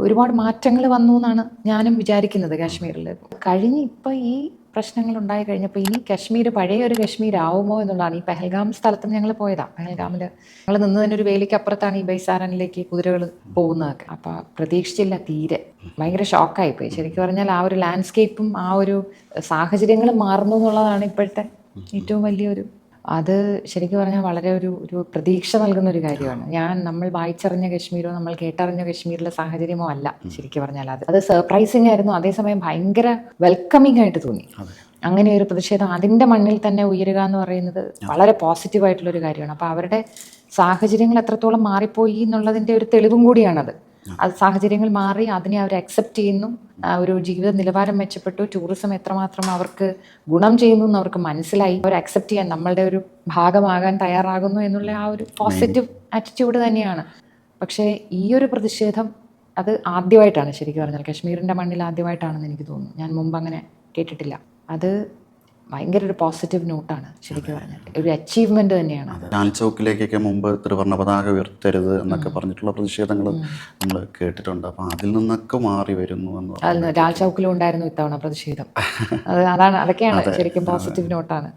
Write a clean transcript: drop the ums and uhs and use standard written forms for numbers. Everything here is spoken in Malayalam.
ഒരുപാട് മാറ്റങ്ങൾ വന്നു എന്നാണ് ഞാനും വിചാരിക്കുന്നത് കാശ്മീരിൽ. കഴിഞ്ഞ് ഇപ്പോൾ ഈ പ്രശ്നങ്ങൾ ഉണ്ടായി കഴിഞ്ഞപ്പോൾ ഇനി കാശ്മീർ പഴയ ഒരു കാശ്മീർ ആവുമോ എന്നുള്ളതാണ്. ഈ പെഹൽഗാം സ്ഥലത്തും ഞങ്ങൾ പോയതാണ്. പെഹൽഗാമിൽ ഞങ്ങൾ നിന്ന് തന്നെ ഒരു വേലിക്കപ്പുറത്താണ് ഈ ബൈസാരനിലേക്ക് കുതിരകൾ പോകുന്നതൊക്കെ. അപ്പോൾ പ്രതീക്ഷിച്ചില്ല തീരെ. ഭയങ്കര ഷോക്കായിപ്പോയി. ശരിക്കും പറഞ്ഞാൽ ആ ഒരു ലാൻഡ്സ്കേപ്പും ആ ഒരു സാഹചര്യങ്ങളും മാറുന്നു എന്നുള്ളതാണ് ഇപ്പോഴത്തെ ഏറ്റവും വലിയൊരു. അത് ശരിക്കും പറഞ്ഞാൽ വളരെ ഒരു പ്രതീക്ഷ നൽകുന്ന ഒരു കാര്യമാണ്. നമ്മൾ വായിച്ചറിഞ്ഞ കശ്മീരോ നമ്മൾ കേട്ടറിഞ്ഞ കശ്മീരിലെ സാഹചര്യമോ അല്ല ശരിക്കും പറഞ്ഞാൽ. അത് സർപ്രൈസിങ് ആയിരുന്നു, അതേസമയം ഭയങ്കര വെൽക്കമിങ് ആയിട്ട് തോന്നി. അങ്ങനെ ഒരു പ്രതിഷേധം അതിൻ്റെ മണ്ണിൽ തന്നെ ഉയരുക എന്ന് പറയുന്നത് വളരെ പോസിറ്റീവായിട്ടുള്ളൊരു കാര്യമാണ്. അപ്പോൾ അവരുടെ സാഹചര്യങ്ങൾ എത്രത്തോളം മാറിപ്പോയി എന്നുള്ളതിൻ്റെ ഒരു തെളിവും കൂടിയാണത്. അത് സാഹചര്യങ്ങൾ മാറി, അതിനെ അവർ അക്സെപ്റ്റ് ചെയ്യുന്നു, ഒരു ജീവിത നിലവാരം മെച്ചപ്പെട്ടു, ടൂറിസം എത്രമാത്രം അവർക്ക് ഗുണം ചെയ്യുന്നു എന്ന് അവർക്ക് മനസ്സിലായി, അവർ അക്സെപ്റ്റ് ചെയ്യാൻ നമ്മളുടെ ഒരു ഭാഗമാകാൻ തയ്യാറാകുന്നു എന്നുള്ള ആ ഒരു പോസിറ്റീവ് ആറ്റിറ്റ്യൂഡ് തന്നെയാണ്. പക്ഷേ ഈ ഒരു പ്രതിഷേധം അത് ആദ്യമായിട്ടാണ് ശരിക്കും പറഞ്ഞാൽ, കശ്മീരിൻ്റെ മണ്ണിൽ ആദ്യമായിട്ടാണെന്ന് എനിക്ക് തോന്നുന്നു. ഞാൻ മുമ്പ് അങ്ങനെ കേട്ടിട്ടില്ല. അത് ഭയങ്കര ഒരു പോസിറ്റീവ് നോട്ടാണ് ശരിക്കും പറഞ്ഞാൽ, ഒരു അച്ചീവ്മെന്റ് തന്നെയാണ്. ലാൽ ചൗക്കിലേക്കൊക്കെ മുമ്പ് ത്രിവർണ്ണ പതാക ഉയർത്തരുത് എന്നൊക്കെ പറഞ്ഞിട്ടുള്ള പ്രതിഷേധങ്ങൾ നമ്മൾ കേട്ടിട്ടുണ്ട്. അപ്പം അതിൽ നിന്നൊക്കെ മാറി വരുന്നു എന്ന് പറഞ്ഞു. ലാൽ ചൗക്കിലും ഉണ്ടായിരുന്നു ഇത്തവണ പ്രതിഷേധം. അതൊക്കെയാണ് ശരിക്കും പോസിറ്റീവ് നോട്ടാണ്.